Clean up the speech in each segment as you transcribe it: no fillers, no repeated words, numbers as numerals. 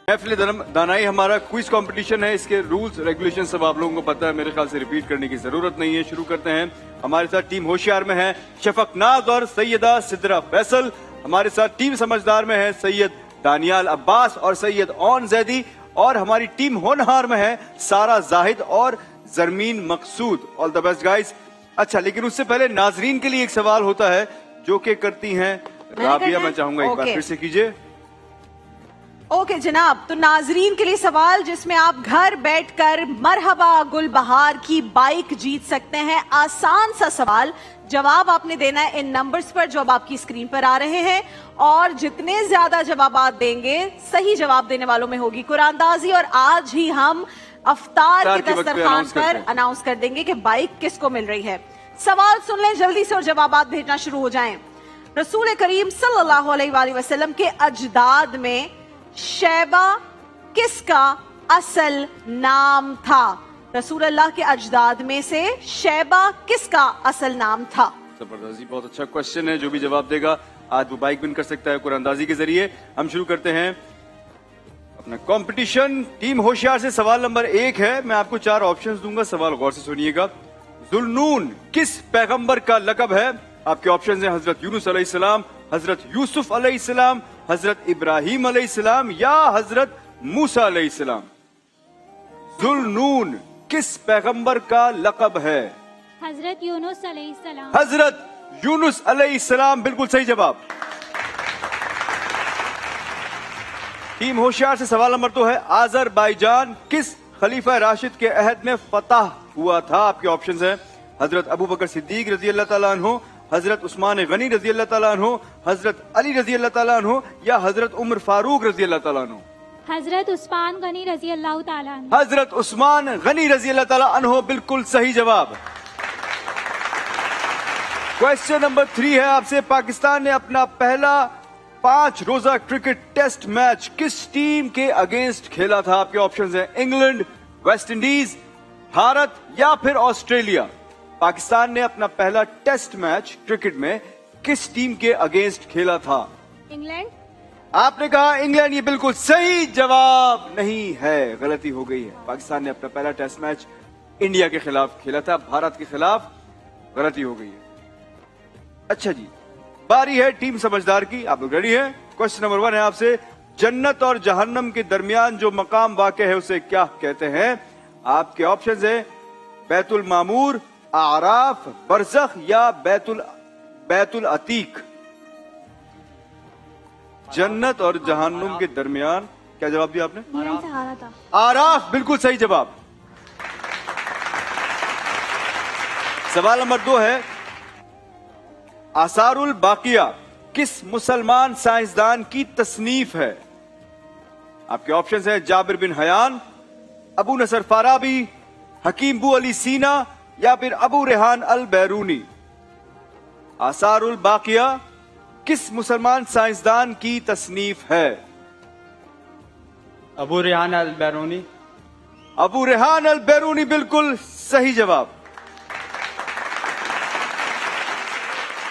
महफिल दानाई हमारा quiz competition है। इसके रूल्स रेगुलेशन सब आप लोगों को पता है, मेरे ख्याल से रिपीट करने की जरूरत नहीं है। शुरू करते हैं। हमारे साथ टीम होशियार में है शफक नाज और सैयदा सिद्रा फैसल। हमारे साथ टीम समझदार में है सैयद दानियाल अब्बास और सैयद ओन जैदी। और हमारी टीम होनहार में है सारा जाहिद और Zarmeen Maqsood. All the best guys. अच्छा, लेकिन उससे पहले नाजरीन के लिए एक सवाल होता है जो कि करती हैं राबिया। मैं चाहूंगा एक बार फिर से कीजिए। ओके जनाब, तो नाजरीन के लिए सवाल जिसमें आप घर बैठकर मरहबा गुलबहार की बाइक जीत सकते हैं। आसान सा सवाल, जवाब आपने देना है इन नंबर्स पर जो अब आपकी स्क्रीन पर आ रहे हैं। और जितने ज्यादा जवाब देंगे, सही जवाब देने वालों में होगी कुरानदाजी। और आज ही हम अफ्तार के दस्तरखान पर अनाउंस कर देंगे कि बाइक किसको मिल रही है। सवाल सुन लें जल्दी से और जवाब भेजना शुरू हो जाएं। रसूल करीम सल्लल्लाहु अलैहि वसल्लम के अजदाद में शैबा किसका असल नाम था? रसूल अल्लाह के अजदाद में से शैबा किसका असल नाम था? जबरदस्त, बहुत अच्छा क्वेश्चन है। जो भी जवाब देगा आज वो बाइक विन कर सकता है कुरानदाजी के जरिए। हम शुरू करते हैं अपना कंपटीशन। टीम होशियार से सवाल नंबर 1 है। मैं आपको 4 ऑप्शंस दूंगा, सवाल गौर से सुनिएगा। जुल्नून किस पैगंबर का लकब है? आपके ऑप्शंस हैं हजरत यूनुस अलैहिस्सलाम, हजरत यूसुफ अलैहिस्सलाम, हजरत इब्राहिम अलैहिस्सलाम या हजरत मूसा अलैहिस्सलाम। जुल्नून किस पैगंबर का लकब है? हजरत यूनुस अलैहिस्सलाम। हजरत यूनुस अलैहिस्सलाम बिल्कुल सही जवाब। टीम होशियार से सवाल नंबर 2 है। आजरबाईजान किस खलीफा राशिद के अहद में फतह हुआ था? आपके ऑप्शंस हैं हजरत अबू बकर सिद्दीक रजी अल्लाह ताला अन्हु, हजरत उस्मान गनी रजी अल्लाह ताला अन्हु, हजरत अली रजी अल्लाह ताला अन्हु या हजरत उमर फारूक रजी अल्लाह ताला अन्हु। हजरत उस्मान गनी रजी अल्लाह ताला अन्हु। हजरत उस्मान गनी रजी अल्लाह ताला अन्हु बिल्कुल सही जवाब। क्वेश्चन नंबर 3 है आपसे। पाकिस्तान ने अपना पहला 5 रोजा क्रिकेट टेस्ट मैच किस टीम के अगेंस्ट खेला था? आपके ऑप्शंस हैं इंग्लैंड, वेस्ट इंडीज, भारत या फिर ऑस्ट्रेलिया। पाकिस्तान ने अपना पहला टेस्ट मैच क्रिकेट में किस टीम के अगेंस्ट खेला था? इंग्लैंड। आपने कहा इंग्लैंड, ये बिल्कुल सही जवाब नहीं है, गलती हो गई है। पाकिस्तान ने अपना पहला टेस्ट मैच इंडिया के खिलाफ खेला था, भारत के खिलाफ। गलती हो गई है। अच्छा जी, बारी है टीम समझदार की। आप लोग रेडी हैं? क्वेश्चन नंबर 1 है आपसे। जन्नत और जहन्नम के दरमियान जो मकाम वाक़ है उसे क्या कहते हैं? आपके ऑप्शंस हैं बैतुल मामूर, आराफ, बरज़ख या बैतुल अतीक। जन्नत और जहन्नुम के दरमियान, क्या जवाब दिया आपने? आराफ बिल्कुल सही जवाब। सवाल नंबर 2 है। आसारुल बाकिया किस मुसलमान साइंसदान की तसनीफ है? आपके ऑप्शंस हैं जाबिर बिन हयान, अबू नसर फाराबी, हकीम बू अली सीना या फिर अबू रेहान अल बैरूनी। आसारुल बाकिया किस मुसलमान साइंसदान की तसनीफ है? अबू रेहान अल बैरूनी। अबू रेहान अल बैरूनी बिल्कुल सही जवाब।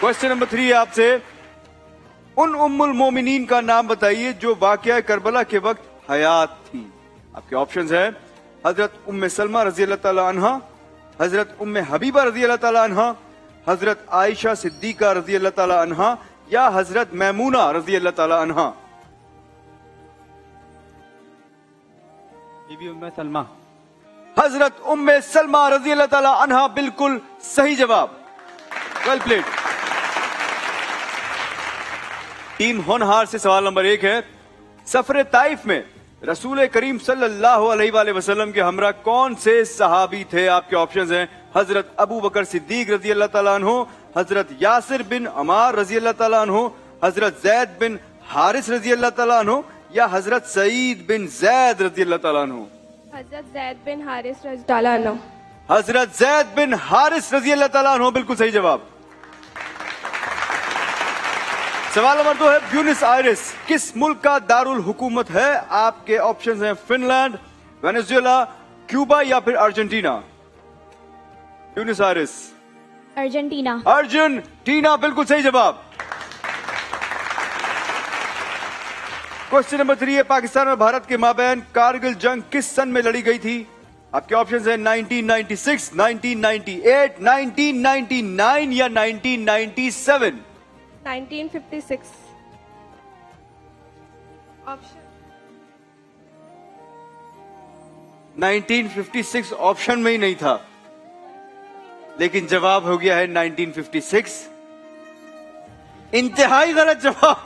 क्वेश्चन नंबर 3 है आपसे। उन उम्मुल मोमिनीन का नाम बताइए जो वाक़या करबला के वक्त हयात थी। आपके ऑप्शंस हैं हजरत उम्मे सलमा रजी अल्लाह ताला अन्हा, हजरत उम्मे हबीबा रजी अल्लाह ताला अन्हा, हजरत आयशा सिद्दीका रजी अल्लाह ताला अन्हा या हजरत मैमूना रजी अल्लाह ताला अन्हा। बीबी उम्मे सलमा। हजरत उम्मे सलमा रजी अल्लाह ताला अन्हा बिल्कुल सही जवाब। Well played. टीम होनहार से सवाल नंबर 1 है। सफर ताइफ में रसूल करीम सल्लल्लाहु अलैहि वसल्लम के हमरा कौन से सहाबी थे? आपके ऑप्शंस हैं हजरत अबू बकर सिद्दीक रजी अल्लाह ताला अन्हु, हजरत यासिर बिन अमार रजी अल्लाह ताला अन्हु, हजरत जैद बिन हारिस रजी अल्लाह ताला अन्हु या हजरत सईद बिन जैद रजी अल्लाह ताला अन्हु। हजरत जैद बिन हारिस रजी ताला अन्हु। हजरत जैद बिन हारिस रजी अल्लाह ताला अन्हु बिल्कुल सही जवाब। सवाल नंबर 2 है। ब्यूनस आयरिस किस मुल्क का दारुल हुकूमत है? आपके ऑप्शंस हैं फिनलैंड, वेनेजुएला, क्यूबा या फिर Argentina. Buenos iris. Argentina. Argentina बिल्कुल सही जवाब। क्वेश्चन नंबर 3 है, पाकिस्तान और भारत के माबैन कारगिल जंग किस सन में लड़ी गई थी? आपके ऑप्शंस हैं 1996, 1998, 1999 या 1997। 1956 ऑप्शन 1956 ऑप्शन में ही नहीं था, लेकिन जवाब हो गया है 1956। इंतहाई गलत जवाब।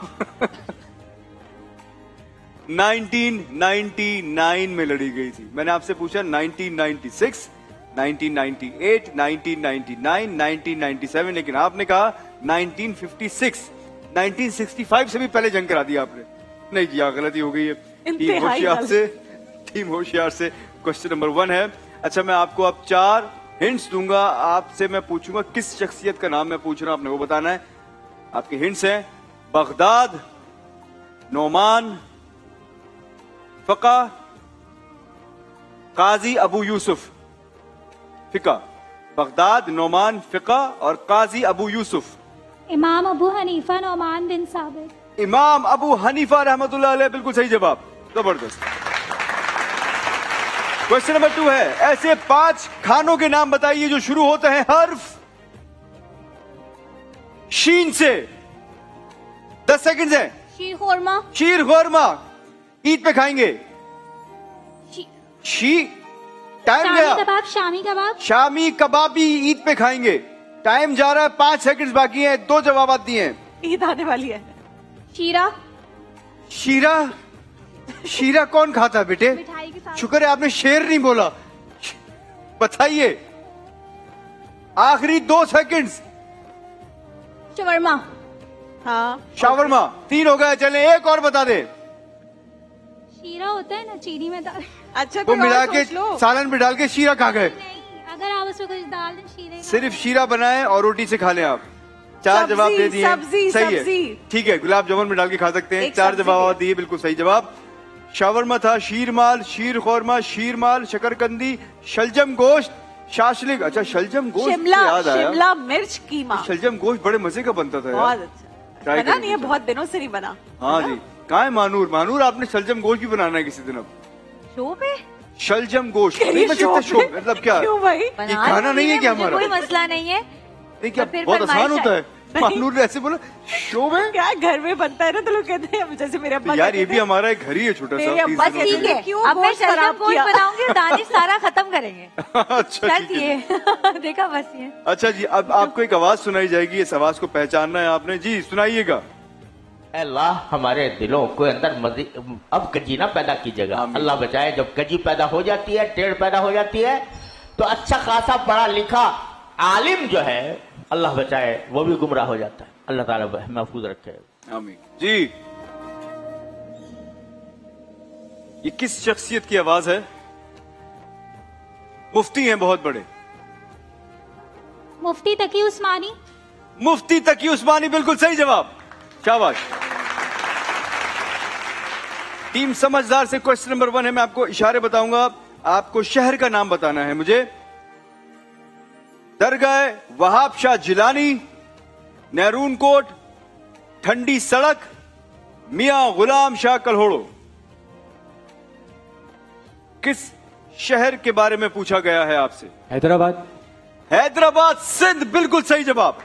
1999 में लड़ी गई थी। मैंने आपसे पूछा 1996, 1998, 1999, 1997, लेकिन आपने कहा 1956। 1965 से भी पहले जंग करा दिया आपने। नहीं किया, गलती हो गई है। टीम होशियार से क्वेश्चन नंबर 1 है। अच्छा, मैं आपको अब 4 हिंट्स दूंगा, आपसे मैं पूछूंगा किस शख्सियत का नाम मैं पूछ रहा हूं, आपने वो बताना है। आपके हिंट्स हैं बगदाद, नोमान, फका, काजी अबू यूसुफ। फिका, बगदाद, नोमान, फिका और काजी अबू यूसुफ। इमाम अबू हनीफा नोमान बिन साबित। इमाम अबू हनीफा रहमतुल्लाह अलैह, बिल्कुल सही जवाब, जबरदस्त। क्वेश्चन नंबर 2 है, ऐसे 5 खानों के नाम बताइए जो शुरू होते हैं हर्फ शीन से। 10 सेकंड है। शीर खोरमा। शीर खुरमा ईद पे खाएंगे। टाइम शामी गया। कबाब। शामी कबाब। शामी कबाबी ईद पे खाएंगे। टाइम जा रहा है, 5 सेकंड बाकी हैं, 2 जवाब दिए हैं। ईद आने वाली है। शीरा। शीरा, शीरा कौन खाता है बेटे? मिठाई के साथ। शुक्र है आपने शेर नहीं बोला। बताइए, आखिरी 2 सेकंड्स। शवरमा। हाँ, शावरमा 3 हो गए, चले एक और बता दे। शीरा होता है ना, चीनी में डाल। अच्छा वो कोई और मिला के सोच लो। सालन में डाल के शीरा खा गए। नहीं, अगर आप उसमें कुछ डाल दें शीरे का। सिर्फ शीरा बनाए और रोटी से खा लें आप। 4 सब्जी, जवाब दे दिए। सब्जी, सही सब्जी। है, ठीक है, गुलाब जामुन में डाल के खा सकते हैं। एक 4 सब्जी जवाब भी। दिए, बिल्कुल सही जवाब। शावरमा था, शीरमाल, शीर खोरमा, शीरमाल, शकरकंदी, शलजम गोश्त, शाशलिक। अच्छा, शलजम गोश्त से शिमला, याद आया, शिमला मिर्च कीमा। शलजम गोश्त बड़े मजे का बनता था बहुत यार। अच्छा ट्राई बना करेंगे नहीं है, बहुत दिनों से नहीं बना। हाँ जी। कहाँ है मानूर? मानूर, आपने शलजम गोश्त भी बनाना है किसी दिन। अब शो पे शलजम गोश्त नहीं बन सकता शो, मतलब क्या क्यों भाई? ये खाना नहीं है क्या हमारा? कोई मसला नहीं है। नहीं क्या, तो फिर बहुत आसान फरमाइश होता है। नहीं। मानूर ने ऐसे बोला शो में। क्या घर में बनता है ना, तो लोग कहते हैं, जैसे मेरे अब्बा यार, कहते ये भी थे, हमारा एक घर ही है छोटा सा। मेरे 30 अब्बा दिनों ठीक के लिए। है, क्यों अब मैं गोश्त शलजम खराब गोश्त किया? बनाऊंगी, दानिश सारा खत्म करेंगे। अच्छा, बस ठीक है। ये देखा, बस ये। अच्छा जी, अब आपको एक आवाज सुनाई जाएगी, इस आवाज को पहचानना है आपने। जी सुनाइएगा। अल्लाह हमारे दिलों के अंदर अब कजी ना पैदा कीजिएगा। आमीन। अल्लाह बचाए, जब कजी पैदा हो जाती है, टेढ़ पैदा हो जाती है, तो अच्छा खासा पढ़ा लिखा आलिम जो है, अल्लाह बचाए, वो भी गुमराह हो जाता है। अल्लाह ताला महफूज रखे। आमीन जी। ये किस शख्सियत की आवाज है? मुफ्ती हैं बहुत बड़े। मुफ्ती तकी उस्मानी। मुफ्ती तकी उस्मानी, बिल्कुल सही जवाब, शाबाश। टीम समझदार से क्वेश्चन नंबर 1 है, मैं आपको इशारे बताऊंगा, आपको शहर का नाम बताना है मुझे। दरगाह वहाब शाह जिलानी, नेरून कोट, ठंडी सड़क, मियां गुलाम शाह कल्होड़ो। किस शहर के बारे में पूछा गया है आपसे? हैदराबाद। हैदराबाद सिंध, बिल्कुल सही जवाब।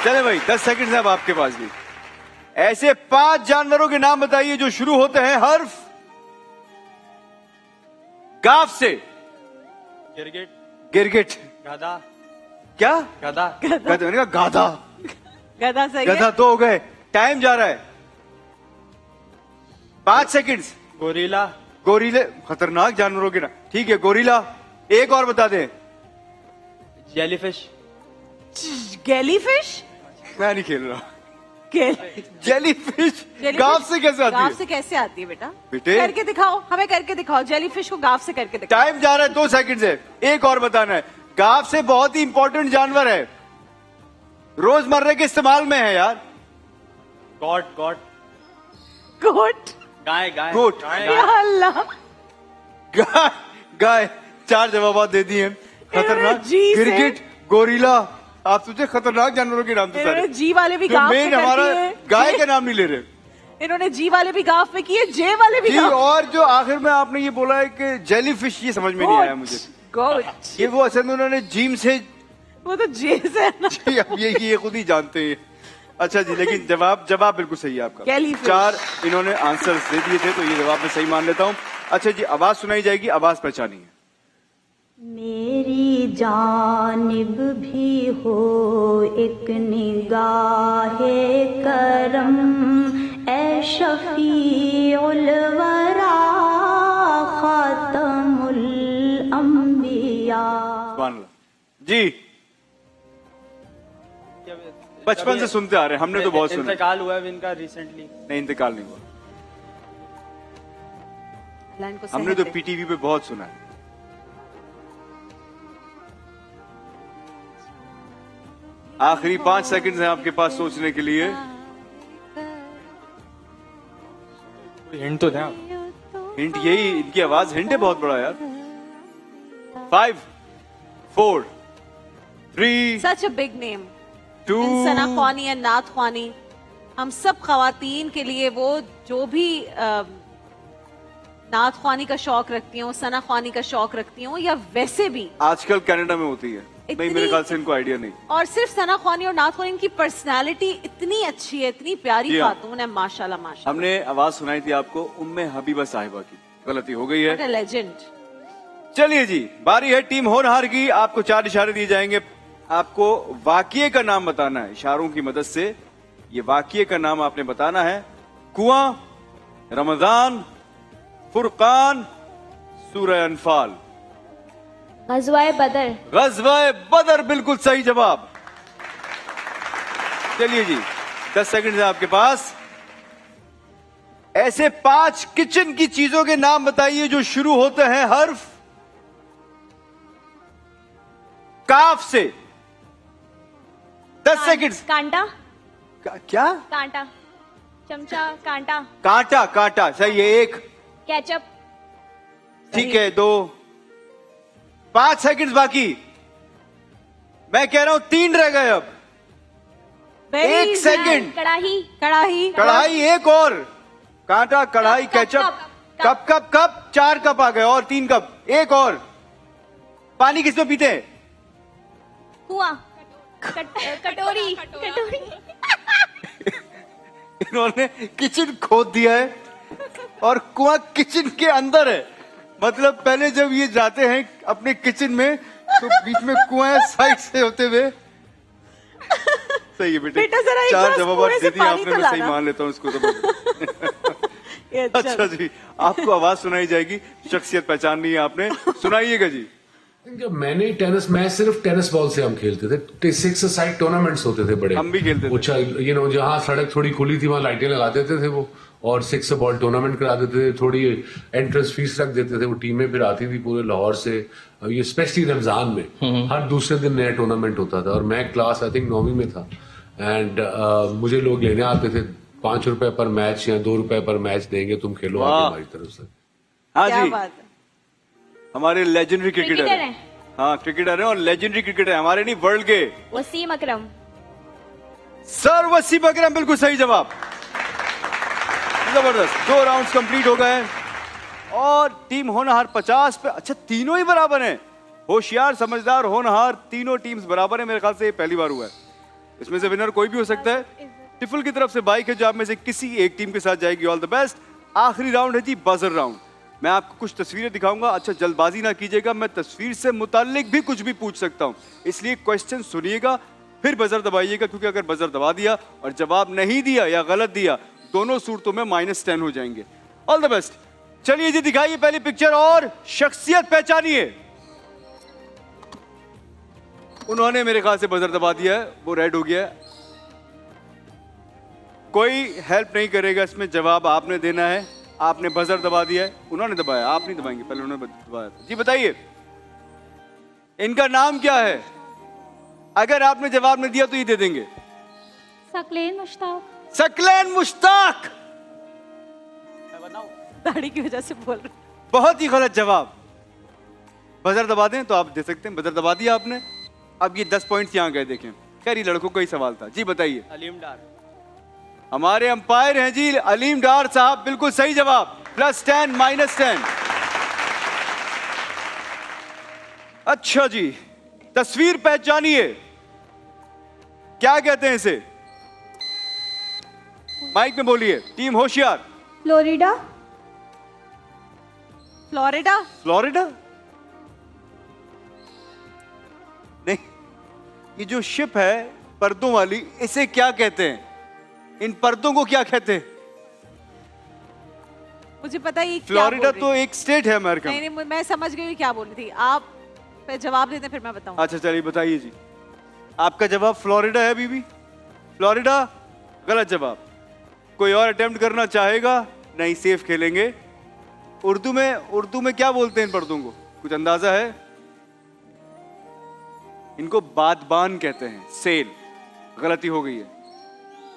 चले भाई, 10 सेकंड है अब आपके पास भी। ऐसे 5 जानवरों के नाम बताइए जो शुरू होते हैं हर्फ गाफ से। गिरगिट। गिरगिट। गधा। क्या? गधा। गधा, मैंने कहा गाधा। गधा सही गधा है। 2 हो गए, टाइम जा रहा है, 5 सेकंड्स। गोरिल्ला। गोरीले, खतरनाक जानवरों के नाम, ठीक है, गोरीला। एक और बता दें। जेलीफिश। गैलीफिश। मैं नहीं खेल रहा। जेलीफिश जेलीफिश गाफ से कैसे आती गाफ है? से कैसे आती है बेटा? बेटे। करके दिखाओ, हमें करके दिखाओ, जेलीफिश को गाफ से करके दिखाओ। टाइम जा रहा है, 2 सेकंड है, एक और बताना है। गाफ से बहुत ही इंपॉर्टेंट जानवर है, रोजमर्रा के इस्तेमाल में है यार। गॉट। गॉट। गोट। गाय। गाय। गोट। या अल्लाह। गाय। गाय, 4 जवाब दे दिए। खतरनाक, जी से। गिरगिट, गोरीला। आप सोचे खतरनाक जानवरों के नाम तो इन्होंने सारे। जी वाले भी जो गाफ से मेन कर हमारा दिए। गाय का नाम नहीं ले रहे। इन्होंने जी वाले भी गाफ में किए, जे वाले भी जी, गाफ। और जो आखिर में आपने ये बोला है कि जेलीफिश, ये समझ में नहीं आया मुझे। गुड। ये वो असल में उन्होंने जिम से, वो तो जे से है ना। जी, अब ये खुद ही जानते हैं। अच्छा जी, लेकिन जवाब बिल्कुल सही है आपका। Jellyfish। 4 इन्होंने आंसर दे दिए थे, तो ये जवाब मैं सही मान लेता हूँ। अच्छा जी, आवाज सुनाई जाएगी, आवाज पहचानिए। मेरी जानिब भी हो एक निगाहे करम, ए शफीउल वरा खातमुल अंबिया। सुभान अल्लाह। जी, बचपन से सुनते आ रहे हैं, हमने तो बहुत सुना। इंतकाल हुआ है इनका रिसेंटली। नहीं, इंतकाल नहीं हुआ, लाइन को हमने तो सहते। पीटीवी पे बहुत सुना है। आखिरी 5 सेकंड हैं आपके पास सोचने के लिए। हिंट तो दें आप। हिंट यही, इनकी आवाज हिंट है बहुत बड़ा यार। 5 4 3 सच अ बिग नेम। 2 सना ख्वानी या नात ख्वानी, हम सब खवातीन के लिए वो जो भी नात ख्वानी का शौक रखती हूँ, सना ख्वानी का शौक रखती हूँ, या वैसे भी आजकल कनाडा में होती है। नहीं, मेरे ख्याल से इनको आइडिया नहीं। और सिर्फ सना ख्वानी और नात ख्वानी की पर्सनालिटी इतनी अच्छी है, इतनी प्यारी जी हाँ। खातून है, माशाल्लाह माशाल्लाह। हमने आवाज सुनाई थी आपको उम्मे हबीबा साहिबा की, गलती हो गई है। लेजेंड। चलिए जी, बारी है टीम होनहार की। आपको 4 इशारे दिए जाएंगे, आपको वाकिये का नाम बताना है इशारों की मदद से। ये वाकिये का नाम आपने बताना है। कुआं, रमजान, फुरकान, सूरह अनफाल। गज़वाए बदर। गज़वाए बदर बिल्कुल सही जवाब। चलिए जी, 10 सेकंड है आपके पास। ऐसे 5 किचन की चीजों के नाम बताइए जो शुरू होते हैं हर्फ काफ से। 10 सेकंड। कांटा। क्या? कांटा। चमचा। कांटा। कांटा, कांटा सही है। 1 केचप। ठीक है। 2 5 सेकंड बाकी। मैं कह रहा हूं 3 रह गए अब। Very 1 second. कड़ाही। कढ़ाई। कढ़ाई, 1 और। कांटा, कढ़ाई, cup, ketchup. Cup, cup cup cup 4 cup आ गए और 3 कप। 1 और। पानी किसमें पीते हैं? कुआं। कटोरी। कटोरी। इन्होंने किचन खोद दिया है और कुआं किचन के अंदर है। मतलब पहले जब ये जाते हैं अपने किचन में तो बीच में कुआं साइड से होते हुए। सही है बेटे, बेटा, जरा एक 4 गिलास जवाब कुएं से दे दिए पानी आपने, तो मैं सही लाना। मान लेता हूँ इसको तो। ये अच्छा जी, आपको आवाज सुनाई जाएगी, शख्सियत पहचाननी है आपने, सुनाइएगा जी। जब मैंने टेनिस, मैं सिर्फ टेनिस बॉल से हम खेलते थे। 6 साइड टूर्नामेंट्स होते थे बड़े, हम भी खेलते थे। उछल, जहाँ सड़क थोड़ी खुली थी वहां लाइटें लगा देते थे वो, और 6 बॉल टूर्नामेंट करा देते थे। थोड़ी एंट्रेंस फीस रख देते थे, वो टीमें फिर आती थी पूरे लाहौर से। ये स्पेशली रमजान में हर दूसरे दिन नया टूर्नामेंट होता था, और मैं क्लास आई थिंक 9वीं में था। एंड मुझे लोग लेने आते थे, 5 रुपए पर मैच या 2 रुपए पर मैच देंगे, तुम खेलो आगे वाह। हमारी तरफ से। हाँ क्या जी, बात है। हमारे लेजेंडरी क्रिकेटर क्रिकेटर हैं। हैं। हाँ, क्रिकेटर हैं और लेजेंडरी क्रिकेटर हैं, हमारे नहीं वर्ल्ड के। वसीम अकरम। सर वसीम अकरम बिल्कुल सही जवाब। जबरदस्त। 2 राउंड्स कंप्लीट हो गए और टीम होनहार 50 पे। अच्छा, तीनों ही बराबर हैं। होशियार, समझदार, होनहार, तीनों टीम्स बराबर है। मेरे ख्याल से ये पहली बार हुआ है। इसमें से विनर कोई भी हो सकता है। टिफल की तरफ से बाइक है जो आप में से किसी एक टीम के साथ जाएगी। All the best. आखिरी राउंड है जी, बजर राउंड। मैं आपको कुछ तस्वीरें दिखाऊंगा। अच्छा, जल्दबाजी ना कीजिएगा, मैं तस्वीर से मुताल्लिक भी कुछ भी पूछ सकता हूं, इसलिए क्वेश्चन सुनिएगा फिर बजर दबाइएगा, क्योंकि अगर बजर दबा दिया और जवाब नहीं दिया या गलत दिया, दोनों सूरतों में -10 हो जाएंगे। All the best. चलिए जी, दिखाइए पहली पिक्चर और शख्सियत पहचानिए। उन्होंने मेरे ख्याल से बजर दबा दिया है, वो रेड हो गया है। कोई हेल्प नहीं करेगा इसमें, जवाब आपने देना है। आपने बजर दबा दिया है, उन्होंने दबाया, आप नहीं दबाएंगे, पहले उन्होंने दबाया था। जी बताइए, इनका नाम क्या है? अगर आपने जवाब नहीं दिया तो ये दे देंगे। सकलेन मुश्ताक। सकलैन मुश्ताक। दाढ़ी की वजह से बोल रहे। बहुत ही गलत जवाब। बजर दबा दें तो आप दे सकते हैं। बजर दबा दिया आपने, अब ये 10 पॉइंट्स यहाँ गए। देखें, खैर ये लड़कों का ही सवाल था। जी बताइए। हलीम डार। हमारे अंपायर हैं जी अलीम डार साहब, बिल्कुल सही जवाब। +10 -10। अच्छा जी, तस्वीर पहचानिए, क्या कहते हैं इसे? माइक में बोलिए, टीम होशियार। फ्लोरिडा। फ्लोरिडा। फ्लोरिडा नहीं, ये जो शिप है पर्दों वाली, इसे क्या कहते हैं? इन पर्दों को क्या कहते हैं? मुझे पता है ये क्या फ्लोरिडा बोल रही तो एक स्टेट है अमेरिका नहीं में। नहीं, मैं समझ गई क्या बोल रही थी। आप पे जवाब देते फिर मैं बताऊं। अच्छा चलिए बताइए जी, आपका जवाब फ्लोरिडा है बीबी? फ्लोरिडा गलत जवाब। कोई और अटेम्प्ट करना चाहेगा? नहीं, सेफ खेलेंगे। उर्दू में क्या बोलते हैं इन पर्दों को, कुछ अंदाजा है? इनको बादबान कहते हैं, सेल। गलती हो गई है।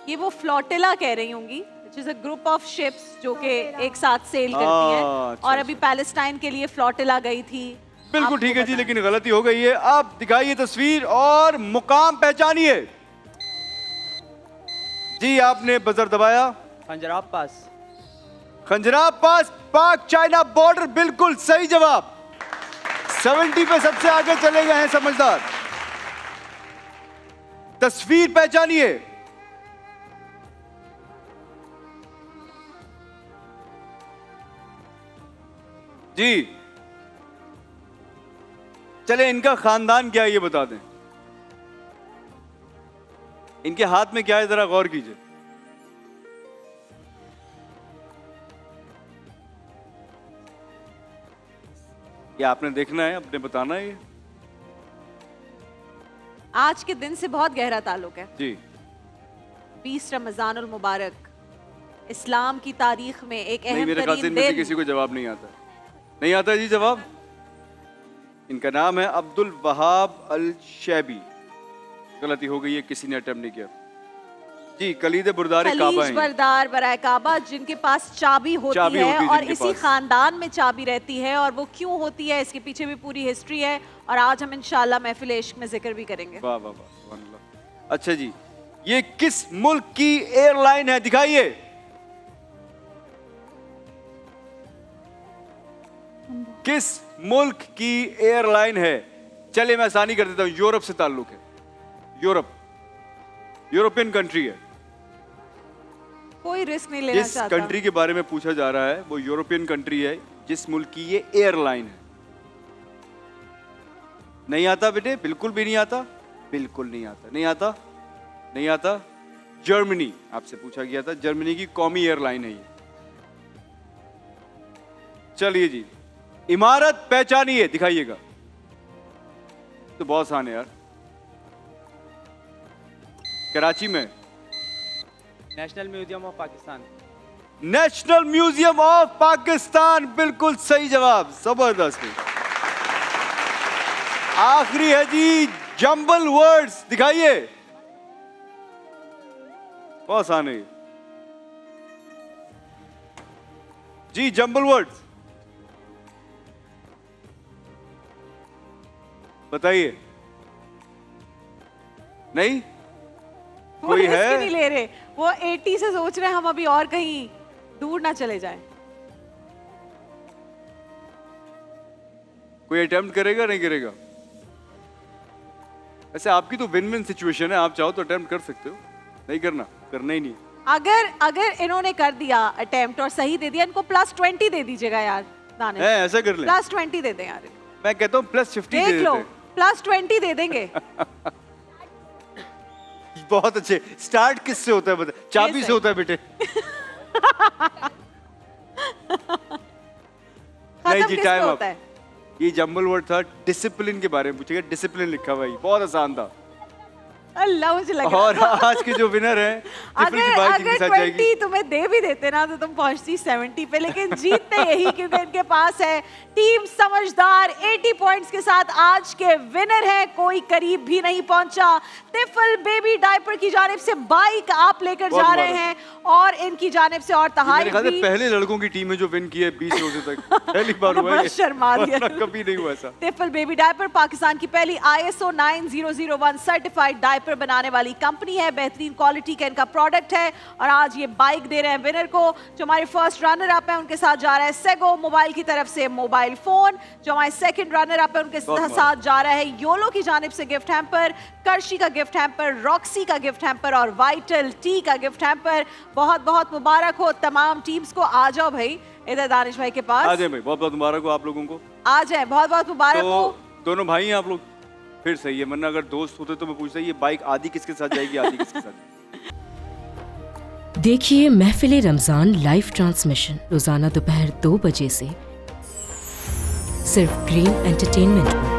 ये वो फ्लोटिला कह रही होंगी, which is a group of ships जो कि एक साथ सेल करती हैं। अच्छा, और अभी पैलेस्टाइन के लिए फ्लोटिला गई थी। बिल्कुल आपको ठीक है जी, पता लेकिन गलती हो गई है। आप दिखाइए तस्वीर और मुकाम पहचानिए। जी आपने बजर दबाया। पंजराब पास। खंजराब पास, पाक चाइना बॉर्डर, बिल्कुल सही जवाब। 70 पे सबसे आगे चले गए हैं समझदार। तस्वीर पहचानिए। जी चले, इनका खानदान क्या है ये बता दें। इनके हाथ में क्या है, जरा गौर कीजिए। ये आपने देखना है, अपने बताना है। ये आज के दिन से बहुत गहरा ताल्लुक है। जी 20 रमजानुल मुबारक इस्लाम की तारीख में एक नहीं, अहम मेरे ख्याल से तरीन इनमें से दिन। किसी को जवाब नहीं आता। नहीं आता जी जवाब। इनका नाम है अब्दुल वहाब अल शैबी। गलती हो गई है, किसी ने अटेम्प्ट नहीं किया। जी कलीद बुरदार काबा खलीज है। बरदार बराए काबा, जिनके पास चाबी होती चाबी है होती है और जिनके इसी पास। खानदान में चाबी रहती है। और वो क्यों होती है, इसके पीछे भी पूरी हिस्ट्री है। और आज हम इंशाल्लाह महफिल इश्क में जिक्र भी करेंगे। वाह वाह वाह, सुभान अल्लाह। अच्छा जी, ये किस मुल्क की एयरलाइन है, दिखाइए। किस मुल्क की एयरलाइन है? चलिए मैं आसानी कर देता हूं, यूरोप से ताल्लुक है। यूरोपियन कंट्री है। कोई रिस्क नहीं लेना जिस चाहता। कंट्री के बारे में पूछा जा रहा है वो यूरोपियन कंट्री है, जिस मुल्क की ये एयरलाइन है। नहीं आता बेटे? बिल्कुल भी नहीं आता? बिल्कुल नहीं आता। नहीं आता? नहीं आता? जर्मनी, आपसे पूछा गया था, जर्मनी की कौमी एयरलाइन है ये। चलिए जी, इमारत पहचानिए, दिखाइएगा। तो बहुत आसान है यार। कराची में national museum of Pakistan. National museum of Pakistan, बिल्कुल सही जवाब। जबरदस्त। आखिरी है जी जंबल वर्ड्स, दिखाइए। बहुत आसान है जी, जंबल वर्ड्स बताइए। नहीं वो कोई रिस्क है? ही नहीं ले रहे। वो 80 से सोच रहे हैं हम अभी और कहीं दूर ना चले जाएं। कोई अटेम्प्ट करेगा? नहीं करेगा? वैसे आपकी तो विन विन सिचुएशन है, आप चाहो तो अटेम्प्ट कर सकते हो। नहीं करना? करना ही नहीं। अगर इन्होंने कर दिया अटेम्प्ट और सही दे दिया, इनको +20 दे दीजिएगा यार। दानिश है, ऐसा कर ले। +20 दे दें यार। मैं कहता हूँ +50 दे देख लो, देते। +20 दे देंगे। बहुत अच्छे। स्टार्ट किससे होता है बता? चाबी से होता है बेटे। नहीं जी, किससे टाइम अप। होता है? ये जंबल वर्ड था, डिसिप्लिन के बारे में पूछेगा। डिसिप्लिन लिखा हुआ है, बहुत आसान था। अल्लाह, मुझे लग रहा और था। आज के जो विनर हैं, टिफल की बाइक जिनके साथ अगर जाएगी। 20 तुम्हें दे भी देते ना तो तुम पहुंचती 70 पे, लेकिन जीतते यही क्योंकि इनके पास है टीम समझदार। 80 पॉइंट्स के साथ आज के विनर हैं। कोई करीब भी नहीं पहुंचा। तिफल बेबी डायपर की जानिब से बाइक आप लेकर बहुत जा रहे मुबारक। हैं और इनकी जानिब से और मेरे तहाइफ ख्याल से भी। पहले लड़कों की टीम है जो विन की है 20 रोजे तक। पहली बार हुआ है बड़ा ये। शर्मा दिया। वरना कभी नहीं हुआ ऐसा। तिफल बेबी डायपर पाकिस्तान की पहली ISO 9001 सर्टिफाइड डायपर हैम्पर बनाने वाली कंपनी है, बेहतरीन क्वालिटी का इनका प्रोडक्ट है और आज ये बाइक दे रहे हैं विनर को। जो हमारे फर्स्ट रनर अप है उनके साथ जा रहा है सेगो मोबाइल की तरफ से मोबाइल फोन। जो हमारे सेकंड रनर अप है उनके साथ जा रहा है योलो की जानिब से गिफ्ट हैम्पर, कर्शी का गिफ्ट हैम्पर, रॉक्सी का गिफ्ट हैम्पर और वाइटल टी का गिफ्ट हैम्पर। बहुत बहुत मुबारक हो तमाम टीम्स को। आ जाओ भाई इधर दानिश भाई के पास। आ जाए भाई, बहुत बहुत मुबारक हो आप लोगों को। आ जाए, बहुत बहुत मुबारक तो हो। दोनों भाई हैं आप लोग, फिर सही है, वरना अगर दोस्त होते तो मैं पूछता ये बाइक आधी किसके साथ जाएगी, आधी किसके साथ। देखिए महफिल रमजान लाइव ट्रांसमिशन रोजाना दोपहर 2 बजे से सिर्फ ग्रीन एंटरटेनमेंट पर।